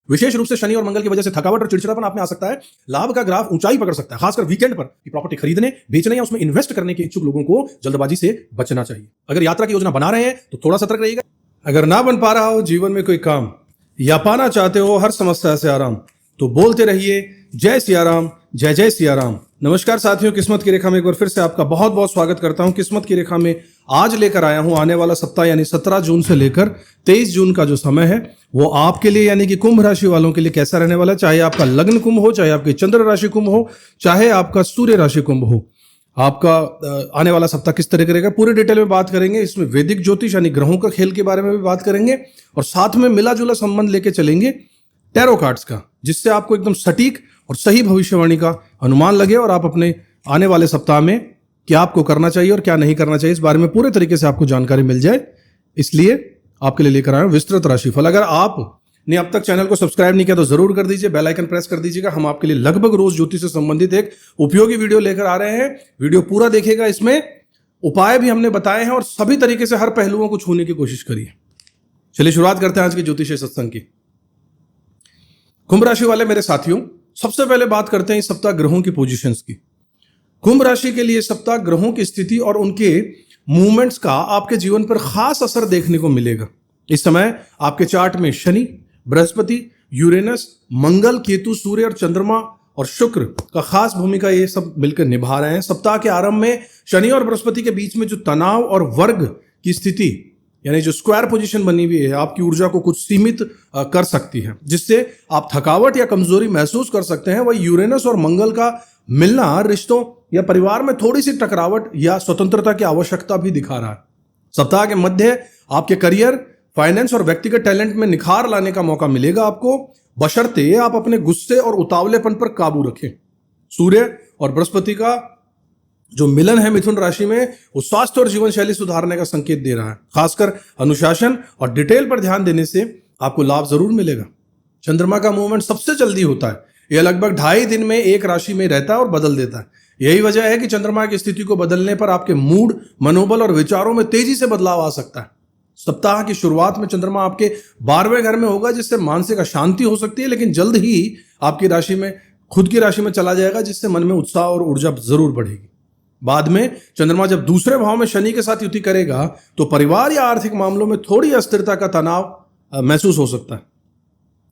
विशेष रूप से शनि और मंगल की वजह से थकावट और चिड़चिड़ापन आप में आ सकता है। लाभ का ग्राफ ऊंचाई पकड़ सकता है, खासकर वीकेंड पर कि प्रॉपर्टी खरीदने, बेचने या उसमें इन्वेस्ट करने के इच्छुक लोगों को जल्दबाजी से बचना चाहिए। अगर यात्रा की योजना बना रहे हैं तो थोड़ा सतर्क रहिएगा। अगर ना बन पा रहा हो जीवन में कोई काम या पाना चाहते हो हर समस्या से आराम, तो बोलते रहिए जय सिया राम, जय जय सिया राम। नमस्कार साथियों, किस्मत की रेखा में एक बार फिर से आपका बहुत बहुत स्वागत करता हूं। किस्मत की रेखा में आज लेकर आया हूं आने वाला सप्ताह यानी 17 जून से लेकर 23 जून का जो समय है वो आपके लिए यानी कि कुंभ राशि वालों के लिए कैसा रहने वाला है। चाहे आपका लग्न कुंभ हो, चाहे आपकी चंद्र राशि कुंभ हो, चाहे आपका सूर्य राशि कुंभ हो, आपका आने वाला सप्ताह किस तरह करेगा पूरे डिटेल में बात करेंगे। इसमें वैदिक ज्योतिष यानी ग्रहों का खेल के बारे में भी बात करेंगे और साथ में मिला जुला संबंध लेके चलेंगे टैरो कार्ड्स का, जिससे आपको एकदम सटीक और सही भविष्यवाणी का अनुमान लगे और आप अपने आने वाले सप्ताह में क्या आपको करना चाहिए और क्या नहीं करना चाहिए इस बारे में पूरे तरीके से आपको जानकारी मिल जाए। इसलिए आपके लिए लेकर आया हूं विस्तृत राशिफल। अगर आपने अब तक चैनल को सब्सक्राइब नहीं किया तो जरूर कर दीजिए, बेल आइकन प्रेस कर दीजिएगा। हम आपके लिए लगभग रोज ज्योतिष से संबंधित एक उपयोगी वीडियो लेकर आ रहे हैं। वीडियो पूरा देखिएगा, इसमें उपाय भी हमने बताए हैं और सभी तरीके से हर पहलुओं को छूने की कोशिश करिए। चलिए शुरुआत करते हैं आज के ज्योतिष सत्संग की। कुंभ राशि वाले मेरे साथियों, सबसे पहले बात करते हैं इस सप्ताह ग्रहों की पोजीशंस की। कुंभ राशि के लिए सप्ताह ग्रहों की स्थिति और उनके मूवमेंट्स का आपके जीवन पर खास असर देखने को मिलेगा। इस समय आपके चार्ट में शनि, बृहस्पति, यूरेनस, मंगल, केतु, सूर्य और चंद्रमा और शुक्र का खास भूमिका ये सब मिलकर निभा रहे हैं। सप्ताह के आरंभ में शनि और बृहस्पति के बीच में जो तनाव और वर्ग की स्थिति यानी जो स्क्वायर पोजीशन बनी हुई है आपकी ऊर्जा को कुछ सीमित कर सकती है, जिससे आप थकावट या कमजोरी महसूस कर सकते हैं। वही यूरेनस और मंगल का मिलना रिश्तों या परिवार में थोड़ी सी टकरावट या स्वतंत्रता की आवश्यकता भी दिखा रहा है। सप्ताह के मध्य आपके करियर, फाइनेंस और व्यक्तिगत टैलेंट में निखार लाने का मौका मिलेगा आपको, बशर्ते आप अपने गुस्से और उतावलेपन पर काबू रखें। सूर्य और बृहस्पति का जो मिलन है मिथुन राशि में वो स्वास्थ्य और जीवन शैली सुधारने का संकेत दे रहा है। खासकर अनुशासन और डिटेल पर ध्यान देने से आपको लाभ जरूर मिलेगा। चंद्रमा का मूवमेंट सबसे जल्दी होता है, यह लगभग 2.5 दिन में एक राशि में रहता है और बदल देता है। यही वजह है कि चंद्रमा की स्थिति को बदलने पर आपके मूड, मनोबल और विचारों में तेजी से बदलाव आ सकता है। सप्ताह की शुरुआत में चंद्रमा आपके 12वें घर में होगा, जिससे मानसिक अशांति हो सकती है, लेकिन जल्द ही आपकी राशि में खुद की राशि में चला जाएगा, जिससे मन में उत्साह और ऊर्जा जरूर बढ़ेगी। बाद में चंद्रमा जब दूसरे भाव में शनि के साथ युति करेगा तो परिवार या आर्थिक मामलों में थोड़ी अस्थिरता का तनाव महसूस हो सकता है।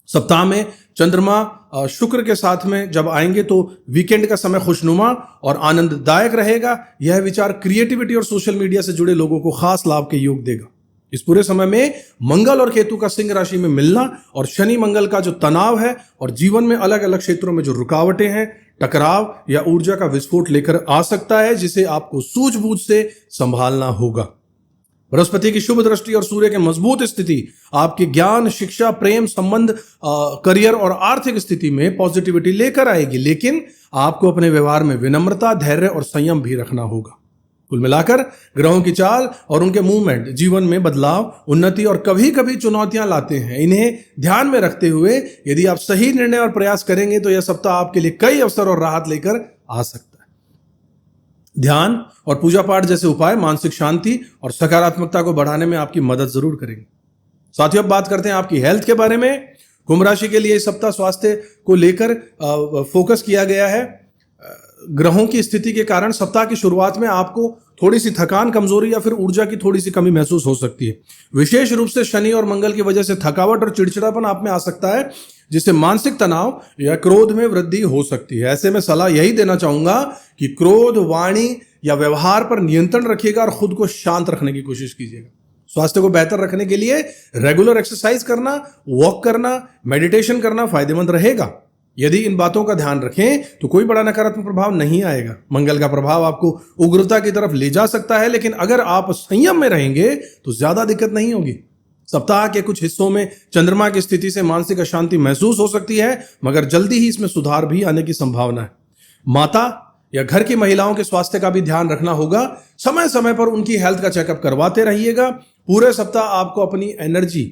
सप्ताह में चंद्रमा शुक्र के साथ में जब आएंगे तो वीकेंड का समय खुशनुमा और आनंददायक रहेगा। यह विचार क्रिएटिविटी और सोशल मीडिया से जुड़े लोगों को खास लाभ के योग देगा। इस पूरे समय में मंगल और केतु का सिंह राशि में मिलना और शनि मंगल का जो तनाव है और जीवन में अलग अलग क्षेत्रों में जो रुकावटें हैं, टकराव या ऊर्जा का विस्फोट लेकर आ सकता है, जिसे आपको सूझबूझ से संभालना होगा। बृहस्पति की शुभ दृष्टि और सूर्य की मजबूत स्थिति आपके ज्ञान, शिक्षा, प्रेम, संबंध, करियर और आर्थिक स्थिति में पॉजिटिविटी लेकर आएगी, लेकिन आपको अपने व्यवहार में विनम्रता, धैर्य और संयम भी रखना होगा। कुल मिलाकर ग्रहों की चाल और उनके मूवमेंट जीवन में बदलाव, उन्नति और कभी कभी चुनौतियां लाते हैं। इन्हें ध्यान में रखते हुए यदि आप सही निर्णय और प्रयास करेंगे तो यह सप्ताह आपके लिए कई अवसर और राहत लेकर आ सकता है। ध्यान और पूजा पाठ जैसे उपाय मानसिक शांति और सकारात्मकता को बढ़ाने में आपकी मदद जरूर करेंगे। साथियों, अब बात करते हैं आपकी हेल्थ के बारे में। कुंभ राशि के लिए इस सप्ताह स्वास्थ्य को लेकर फोकस किया गया है। ग्रहों की स्थिति के कारण सप्ताह की शुरुआत में आपको थोड़ी सी थकान, कमजोरी या फिर ऊर्जा की थोड़ी सी कमी महसूस हो सकती है। विशेष रूप से शनि और मंगल की वजह से थकावट और चिड़चिड़ापन आप में आ सकता है, जिससे मानसिक तनाव या क्रोध में वृद्धि हो सकती है। ऐसे में सलाह यही देना चाहूंगा कि क्रोध, वाणी या व्यवहार पर नियंत्रण रखिएगा और खुद को शांत रखने की कोशिश कीजिएगा। स्वास्थ्य को बेहतर रखने के लिए रेगुलर एक्सरसाइज करना, वॉक करना, मेडिटेशन करना फायदेमंद रहेगा। यदि इन बातों का ध्यान रखें तो कोई बड़ा नकारात्मक प्रभाव नहीं आएगा। मंगल का प्रभाव आपको उग्रता की तरफ ले जा सकता है, लेकिन अगर आप संयम में रहेंगे तो ज्यादा दिक्कत नहीं होगी। सप्ताह के कुछ हिस्सों में चंद्रमा की स्थिति से मानसिक अशांति महसूस हो सकती है, मगर जल्दी ही इसमें सुधार भी आने की संभावना है। माता या घर की महिलाओं के स्वास्थ्य का भी ध्यान रखना होगा। समय समय पर उनकी हेल्थ का चेकअप करवाते रहिएगा। पूरे सप्ताह आपको अपनी एनर्जी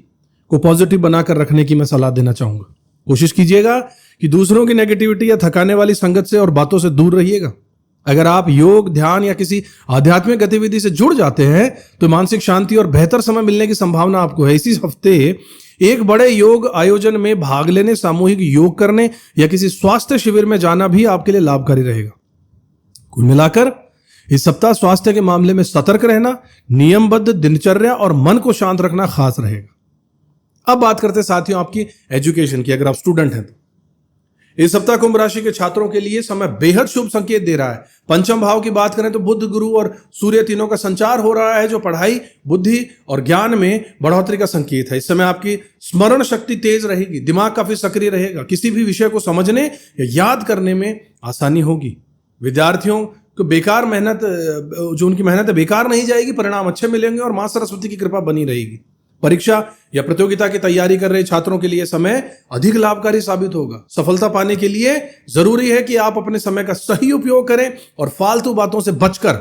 को पॉजिटिव बनाकर रखने की मैं सलाह देना चाहूंगा। कोशिश कीजिएगा कि दूसरों की नेगेटिविटी या थकाने वाली संगत से और बातों से दूर रहिएगा। अगर आप योग, ध्यान या किसी आध्यात्मिक गतिविधि से जुड़ जाते हैं तो मानसिक शांति और बेहतर समय मिलने की संभावना आपको है। इसी हफ्ते एक बड़े योग आयोजन में भाग लेने, सामूहिक योग करने या किसी स्वास्थ्य शिविर में जाना भी आपके लिए लाभकारी रहेगा। कुल मिलाकर इस सप्ताह स्वास्थ्य के मामले में सतर्क रहना, नियमबद्ध दिनचर्या और मन को शांत रखना खास रहेगा। अब बात करते हैं साथियों आपकी एजुकेशन की। अगर आप स्टूडेंट हैं तो इस सप्ताह कुंभ राशि के छात्रों के लिए समय बेहद शुभ संकेत दे रहा है। पंचम भाव की बात करें तो बुध, गुरु और सूर्य तीनों का संचार हो रहा है, जो पढ़ाई, बुद्धि और ज्ञान में बढ़ोतरी का संकेत है। इस समय आपकी स्मरण शक्ति तेज रहेगी, दिमाग काफी सक्रिय रहेगा, किसी भी विषय को समझने या याद करने में आसानी होगी। विद्यार्थियों को बेकार मेहनत, जो उनकी मेहनत है बेकार नहीं जाएगी, परिणाम अच्छे मिलेंगे और मां सरस्वती की कृपा बनी रहेगी। परीक्षा या प्रतियोगिता की तैयारी कर रहे छात्रों के लिए समय अधिक लाभकारी साबित होगा। सफलता पाने के लिए जरूरी है कि आप अपने समय का सही उपयोग करें और फालतू बातों से बचकर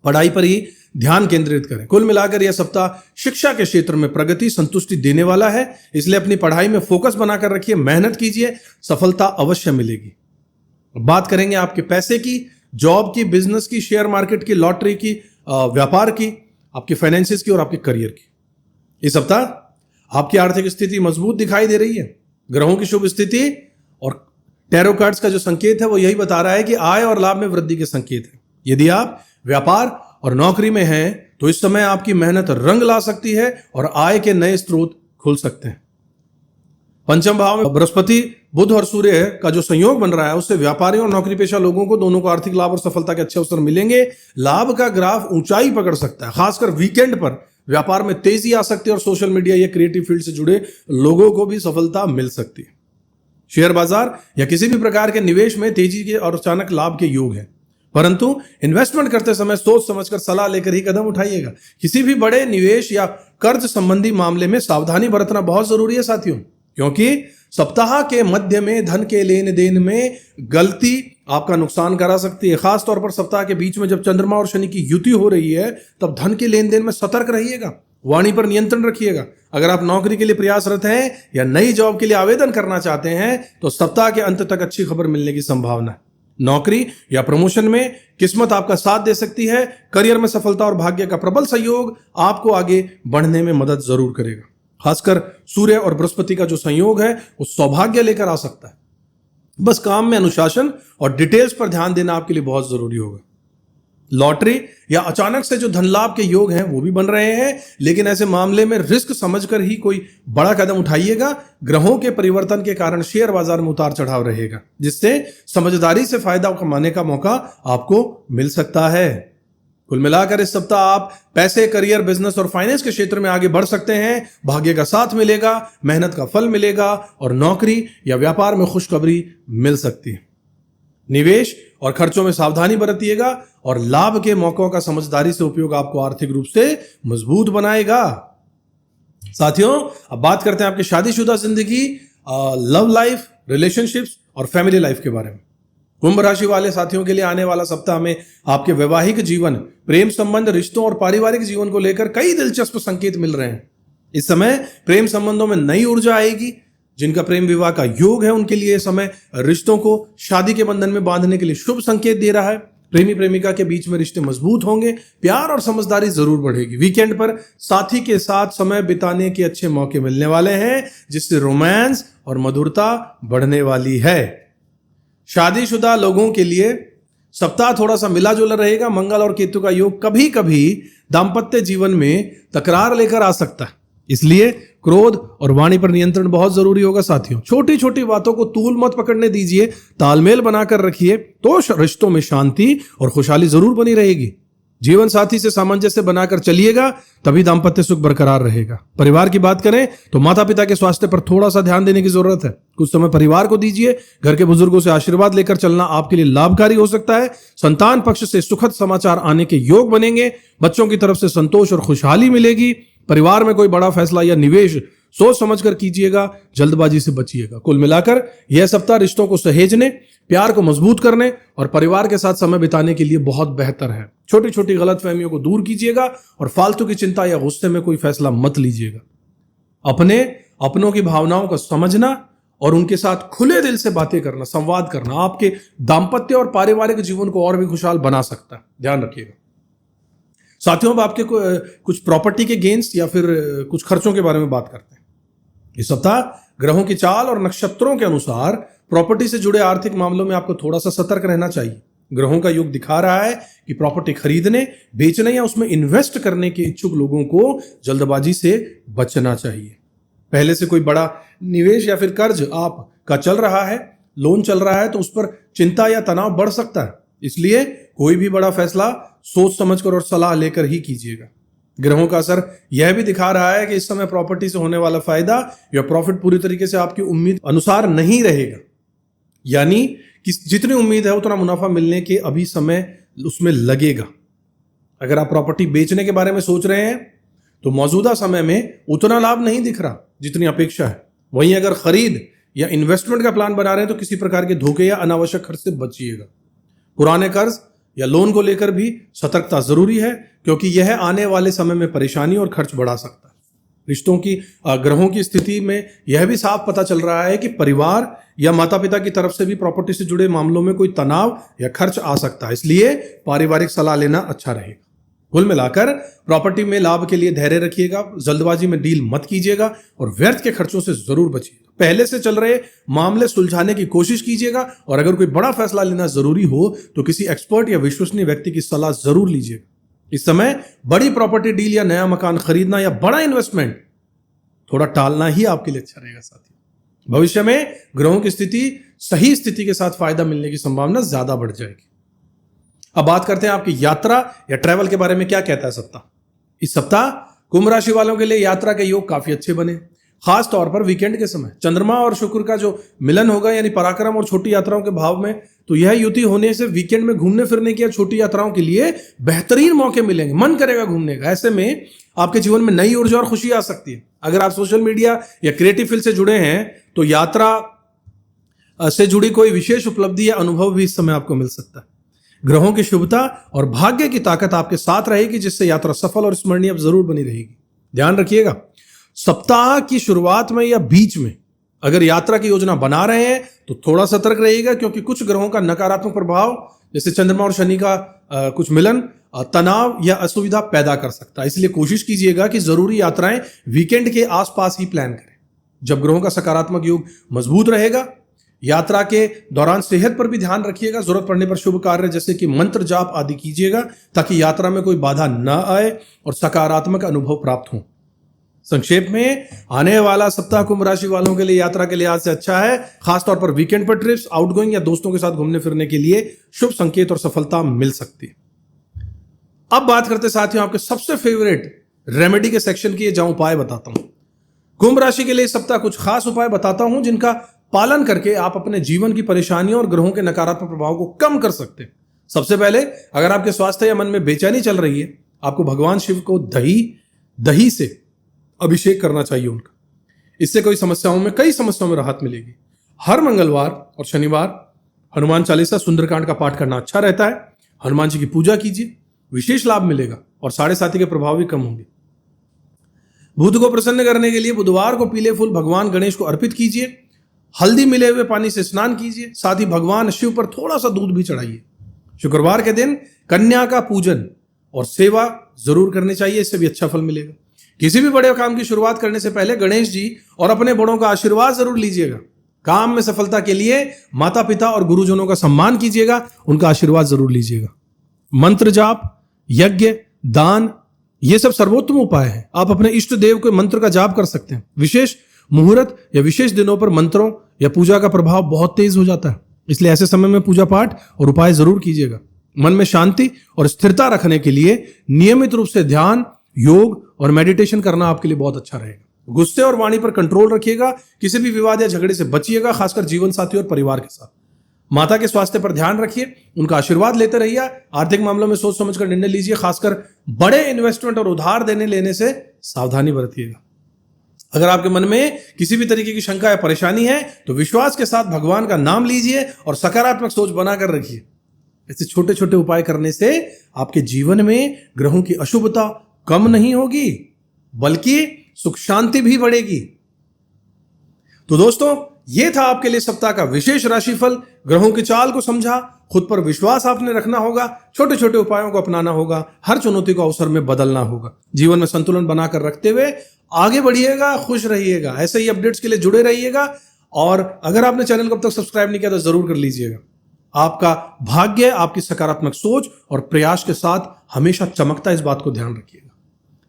पढ़ाई पर ही ध्यान केंद्रित करें। कुल मिलाकर यह सप्ताह शिक्षा के क्षेत्र में प्रगति, संतुष्टि देने वाला है, इसलिए अपनी पढ़ाई में फोकस बनाकर रखिए, मेहनत कीजिए, सफलता अवश्य मिलेगी। बात करेंगे आपके पैसे की, जॉब की, बिजनेस की, शेयर मार्केट की, लॉटरी की, व्यापार की, आपके फाइनेंसिस की और आपके करियर की। इस सप्ताह आपकी आर्थिक स्थिति मजबूत दिखाई दे रही है। ग्रहों की शुभ स्थिति और टैरो कार्ड्स का जो संकेत है वो यही बता रहा है कि आय और लाभ में वृद्धि के संकेत है। यदि आप व्यापार और नौकरी में हैं तो इस समय आपकी मेहनत रंग ला सकती है और आय के नए स्रोत खुल सकते हैं। पंचम भाव में बृहस्पति, बुध और सूर्य का जो संयोग बन रहा है उससे व्यापारियों और नौकरी पेशा लोगों को दोनों को आर्थिक लाभ और सफलता के अच्छे अवसर मिलेंगे। लाभ का ग्राफ ऊंचाई पकड़ सकता है, खासकर वीकेंड पर व्यापार में तेजी आ सकती है और सोशल मीडिया या क्रिएटिव फील्ड से जुड़े लोगों को भी सफलता मिल सकती है। शेयर बाजार या किसी भी प्रकार के निवेश में तेजी के और अचानक लाभ के योग है, परंतु इन्वेस्टमेंट करते समय सोच समझकर सलाह लेकर ही कदम उठाइएगा। किसी भी बड़े निवेश या कर्ज संबंधी मामले में सावधानी बरतना बहुत जरूरी है साथियों, क्योंकि सप्ताह के मध्य में धन के लेन देन में गलती आपका नुकसान करा सकती है। खास तौर पर सप्ताह के बीच में जब चंद्रमा और शनि की युति हो रही है तब धन के लेन देन में सतर्क रहिएगा, वाणी पर नियंत्रण रखिएगा। अगर आप नौकरी के लिए प्रयासरत हैं या नई जॉब के लिए आवेदन करना चाहते हैं तो सप्ताह के अंत तक अच्छी खबर मिलने की संभावना है। नौकरी या प्रमोशन में किस्मत आपका साथ दे सकती है। करियर में सफलता और भाग्य का प्रबल सहयोग आपको आगे बढ़ने में मदद जरूर करेगा। खासकर सूर्य और बृहस्पति का जो संयोग है वो सौभाग्य लेकर आ सकता है। बस काम में अनुशासन और डिटेल्स पर ध्यान देना आपके लिए बहुत जरूरी होगा। लॉटरी या अचानक से जो धन लाभ के योग हैं वो भी बन रहे हैं, लेकिन ऐसे मामले में रिस्क समझकर ही कोई बड़ा कदम उठाइएगा। ग्रहों के परिवर्तन के कारण शेयर बाजार में उतार चढ़ाव रहेगा, जिससे समझदारी से फायदा कमाने का मौका आपको मिल सकता है। कुल मिलाकर इस सप्ताह आप पैसे, करियर, बिजनेस और फाइनेंस के क्षेत्र में आगे बढ़ सकते हैं। भाग्य का साथ मिलेगा, मेहनत का फल मिलेगा और नौकरी या व्यापार में खुशखबरी मिल सकती है। निवेश और खर्चों में सावधानी बरतिएगा और लाभ के मौकों का समझदारी से उपयोग आपको आर्थिक रूप से मजबूत बनाएगा। साथियों, अब बात करते हैं आपकी शादीशुदा जिंदगी, लव लाइफ, रिलेशनशिप्स और फैमिली लाइफ के बारे में। कुंभ राशि वाले साथियों के लिए आने वाला सप्ताह में आपके वैवाहिक जीवन, प्रेम संबंध, रिश्तों और पारिवारिक जीवन को लेकर कई दिलचस्प संकेत मिल रहे हैं। इस समय प्रेम संबंधों में नई ऊर्जा आएगी। जिनका प्रेम विवाह का योग है उनके लिए समय रिश्तों को शादी के बंधन में बांधने के लिए शुभ संकेत दे रहा है। प्रेमी प्रेमिका के बीच में रिश्ते मजबूत होंगे, प्यार और समझदारी जरूर बढ़ेगी। वीकेंड पर साथी के साथ समय बिताने के अच्छे मौके मिलने वाले हैं, जिससे रोमांस और मधुरता बढ़ने वाली है। शादीशुदा लोगों के लिए सप्ताह थोड़ा सा मिला जुला रहेगा। मंगल और केतु का योग कभी कभी दाम्पत्य जीवन में तकरार लेकर आ सकता है, इसलिए क्रोध और वाणी पर नियंत्रण बहुत जरूरी होगा साथियों। छोटी छोटी बातों को तूल मत पकड़ने दीजिए, तालमेल बनाकर रखिए तो रिश्तों में शांति और खुशहाली जरूर बनी रहेगी। जीवन साथी से सामंजस्य बनाकर चलिएगा, तभी दाम्पत्य सुख बरकरार रहेगा। परिवार की बात करें तो माता पिता के स्वास्थ्य पर थोड़ा सा ध्यान देने की जरूरत है। कुछ समय परिवार को दीजिए। घर के बुजुर्गों से आशीर्वाद लेकर चलना आपके लिए लाभकारी हो सकता है। संतान पक्ष से सुखद समाचार आने के योग बनेंगे। बच्चों की तरफ से संतोष और खुशहाली मिलेगी। परिवार में कोई बड़ा फैसला या निवेश सोच समझकर कीजिएगा, जल्दबाजी से बचिएगा। कुल मिलाकर यह सप्ताह रिश्तों को सहेजने, प्यार को मजबूत करने और परिवार के साथ समय बिताने के लिए बहुत बेहतर है। छोटी छोटी गलतफहमियों को दूर कीजिएगा और फालतू की चिंता या गुस्से में कोई फैसला मत लीजिएगा। अपनों की भावनाओं को समझना और उनके साथ खुले दिल से बातें करना, संवाद करना आपके दाम्पत्य और पारिवारिक जीवन को और भी खुशहाल बना सकता है। ध्यान रखिएगा साथियों। अब आपके कुछ प्रॉपर्टी के गेन्स या फिर कुछ खर्चों के बारे में बात करते हैं। इस सप्ताह ग्रहों की चाल और नक्षत्रों के अनुसार प्रॉपर्टी से जुड़े आर्थिक मामलों में आपको थोड़ा सा सतर्क रहना चाहिए। ग्रहों का योग दिखा रहा है कि प्रॉपर्टी खरीदने, बेचने या उसमें इन्वेस्ट करने के इच्छुक लोगों को जल्दबाजी से बचना चाहिए। पहले से कोई बड़ा निवेश या फिर कर्ज आपका चल रहा है, लोन चल रहा है, तो उस पर चिंता या तनाव बढ़ सकता है। इसलिए कोई भी बड़ा फैसला सोच समझकर और सलाह लेकर ही कीजिएगा। ग्रहों का असर यह भी दिखा रहा है कि इस समय प्रॉपर्टी से होने वाला फायदा या प्रॉफिट पूरी तरीके से आपकी उम्मीद अनुसार नहीं रहेगा, यानी कि जितनी उम्मीद है उतना मुनाफा मिलने के अभी समय उसमें लगेगा। अगर आप प्रॉपर्टी बेचने के बारे में सोच रहे हैं तो मौजूदा समय में उतना लाभ नहीं दिख रहा जितनी अपेक्षा है। वहीं अगर खरीद या इन्वेस्टमेंट का प्लान बना रहे हैं तो किसी प्रकार के धोखे या अनावश्यक खर्च से बचिएगा। पुराने कर्ज या लोन को लेकर भी सतर्कता जरूरी है, क्योंकि यह आने वाले समय में परेशानी और खर्च बढ़ा सकता है। रिश्तों की ग्रहों की स्थिति में यह भी साफ पता चल रहा है कि परिवार या माता पिता की तरफ से भी प्रॉपर्टी से जुड़े मामलों में कोई तनाव या खर्च आ सकता है, इसलिए पारिवारिक सलाह लेना अच्छा रहेगा। कुल मिलाकर प्रॉपर्टी में लाभ के लिए धैर्य रखिएगा, जल्दबाजी में डील मत कीजिएगा और व्यर्थ के खर्चों से जरूर बचिएगा। पहले से चल रहे मामले सुलझाने की कोशिश कीजिएगा और अगर कोई बड़ा फैसला लेना जरूरी हो तो किसी एक्सपर्ट या विश्वसनीय व्यक्ति की सलाह जरूर लीजिएगा। इस समय बड़ी प्रॉपर्टी डील या नया मकान खरीदना या बड़ा इन्वेस्टमेंट थोड़ा टालना ही आपके लिए अच्छा रहेगा। साथियों, भविष्य में ग्रहों की स्थिति सही स्थिति के साथ फायदा मिलने की संभावना ज्यादा बढ़ जाएगी। अब बात करते हैं आपकी यात्रा या ट्रैवल के बारे में क्या कहता है सप्ताह। इस सप्ताह कुंभ राशि वालों के लिए यात्रा के योग काफी अच्छे बने, खास तौर पर वीकेंड के समय चंद्रमा और शुक्र का जो मिलन होगा, यानी पराक्रम और छोटी यात्राओं के भाव में, तो यह युति होने से वीकेंड में घूमने फिरने की या छोटी यात्राओं के लिए बेहतरीन मौके मिलेंगे, मन करेगा घूमने का। ऐसे में आपके जीवन में नई ऊर्जा और खुशी आ सकती है। अगर आप सोशल मीडिया या क्रिएटिव फील्ड से जुड़े हैं तो यात्रा से जुड़ी कोई विशेष उपलब्धि या अनुभव भी इस समय आपको मिल सकता है। ग्रहों की शुभता और भाग्य की ताकत आपके साथ रहेगी, जिससे यात्रा सफल और स्मरणीय जरूर बनी रहेगी। ध्यान रखिएगा, सप्ताह की शुरुआत में या बीच में अगर यात्रा की योजना बना रहे हैं तो थोड़ा सतर्क रहिएगा, क्योंकि कुछ ग्रहों का नकारात्मक प्रभाव जैसे चंद्रमा और शनि का कुछ मिलन तनाव या असुविधा पैदा कर सकता है। इसलिए कोशिश कीजिएगा कि जरूरी यात्राएं वीकेंड के आसपास ही प्लान करें। जब ग्रहों का सकारात्मक योग मजबूत रहेगा, यात्रा के दौरान सेहत पर भी ध्यान रखिएगा। जरूरत पड़ने पर शुभ कार्य जैसे कि मंत्र जाप आदि कीजिएगा, ताकि यात्रा में कोई बाधा न आए और सकारात्मक अनुभव प्राप्त हो। संक्षेप में, आने वाला सप्ताह कुंभ राशि वालों के लिए यात्रा के लिहाज से अच्छा है। खासतौर पर वीकेंड पर ट्रिप्स, आउटगोइंग या दोस्तों के साथ घूमने फिरने के लिए शुभ संकेत और सफलता मिल सकती है। अब बात करते साथियों आपके सबसे फेवरेट रेमेडी के सेक्शन की, जहां उपाय बताता हूं। कुंभ राशि के लिए इस सप्ताह कुछ खास उपाय बताता हूं जिनका पालन करके आप अपने जीवन की परेशानियों और ग्रहों के नकारात्मक प्रभाव को कम कर सकते हैं। सबसे पहले, अगर आपके स्वास्थ्य या मन में बेचैनी चल रही है, आपको भगवान शिव को दही से अभिषेक करना चाहिए उनका। इससे कई समस्याओं में राहत मिलेगी। हर मंगलवार और शनिवार हनुमान चालीसा, सुंदरकांड का पाठ करना अच्छा रहता है। हनुमान जी की पूजा कीजिए, विशेष लाभ मिलेगा और साढ़े साथी के प्रभाव भी कम होंगे। बुध को प्रसन्न करने के लिए बुधवार को पीले फूल भगवान गणेश को अर्पित कीजिए। हल्दी मिले हुए पानी से स्नान कीजिए, साथ ही भगवान शिव पर थोड़ा सा दूध भी चढ़ाइए। शुक्रवार के दिन कन्या का पूजन और सेवा जरूर करनी चाहिए, इससे भी अच्छा फल मिलेगा। किसी भी बड़े काम की शुरुआत करने से पहले गणेश जी और अपने बड़ों का आशीर्वाद जरूर लीजिएगा। काम में सफलता के लिए माता पिता और गुरुजनों का सम्मान कीजिएगा, उनका आशीर्वाद जरूर लीजिएगा। मंत्र जाप, यज्ञ, दान, ये सब सर्वोत्तम उपाय है। आप अपने इष्ट देव के मंत्र का जाप कर सकते हैं। विशेष मुहूर्त या विशेष दिनों पर मंत्रों या पूजा का प्रभाव बहुत तेज हो जाता है, इसलिए ऐसे समय में पूजा पाठ और उपाय जरूर कीजिएगा। मन में शांति और स्थिरता रखने के लिए नियमित रूप से ध्यान, योग और मेडिटेशन करना आपके लिए बहुत अच्छा रहेगा। गुस्से और वाणी पर कंट्रोल रखिएगा। किसी भी विवाद या झगड़े से बचिएगा, खासकर जीवन साथी और परिवार के साथ। माता के स्वास्थ्य पर ध्यान रखिए, उनका आशीर्वाद लेते रहिए। आर्थिक मामलों में सोच समझकर निर्णय लीजिए, खासकर बड़े इन्वेस्टमेंट और उधार देने लेने से सावधानी बरतिएगा। अगर आपके मन में किसी भी तरीके की शंका या परेशानी है तो विश्वास के साथ भगवान का नाम लीजिए और सकारात्मक सोच बनाकर रखिए। ऐसे छोटे छोटे उपाय करने से आपके जीवन में ग्रहों की अशुभता कम नहीं होगी, बल्कि सुख शांति भी बढ़ेगी। तो दोस्तों, यह था आपके लिए सप्ताह का विशेष राशिफल। ग्रहों की चाल को समझा, खुद पर विश्वास आपने रखना होगा, छोटे छोटे उपायों को अपनाना होगा, हर चुनौती को अवसर में बदलना होगा। जीवन में संतुलन बनाकर रखते हुए आगे बढ़िएगा, खुश रहिएगा, ऐसे ही अपडेट्स के लिए जुड़े रहिएगा। और अगर आपने चैनल को अब तक सब्सक्राइब नहीं किया तो जरूर कर लीजिएगा। आपका भाग्य आपकी सकारात्मक सोच और प्रयास के साथ हमेशा चमकता है, इस बात को ध्यान रखिएगा।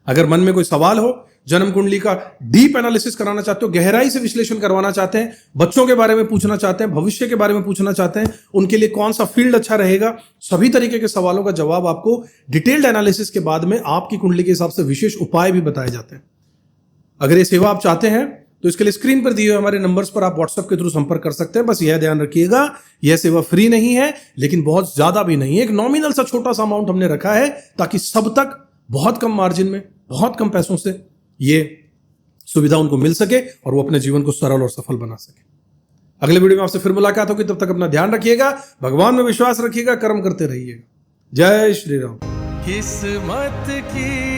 अगर मन में कोई सवाल हो, जन्म कुंडली का डीप एनालिसिस कराना चाहते हो, गहराई से विश्लेषण करवाना चाहते हैं, बच्चों के बारे में पूछना चाहते हैं, भविष्य के बारे में पूछना चाहते हैं, उनके लिए कौन सा फील्ड अच्छा रहेगा, सभी तरीके के सवालों का जवाब आपको डिटेल्ड एनालिसिस के बाद में आपकी कुंडली के हिसाब से विशेष उपाय भी बताए जाते हैं। अगर ये सेवा आप चाहते हैं तो इसके लिए स्क्रीन पर दिए हुए हमारे नंबर्स पर आप व्हाट्सएप के थ्रू संपर्क कर सकते हैं। बस यह ध्यान रखिएगा, यह सेवा फ्री नहीं है, लेकिन बहुत ज्यादा भी नहीं है। एक नॉमिनल सा छोटा सा अमाउंट हमने रखा है ताकि सब तक बहुत कम मार्जिन में, बहुत कम पैसों से ये सुविधा उनको मिल सके और वो अपने जीवन को सरल और सफल बना सके। अगले वीडियो में आपसे फिर मुलाकात होगी, तब तक अपना ध्यान रखिएगा, भगवान में विश्वास रखिएगा, कर्म करते रहिएगा। जय श्री राम। किस्मत की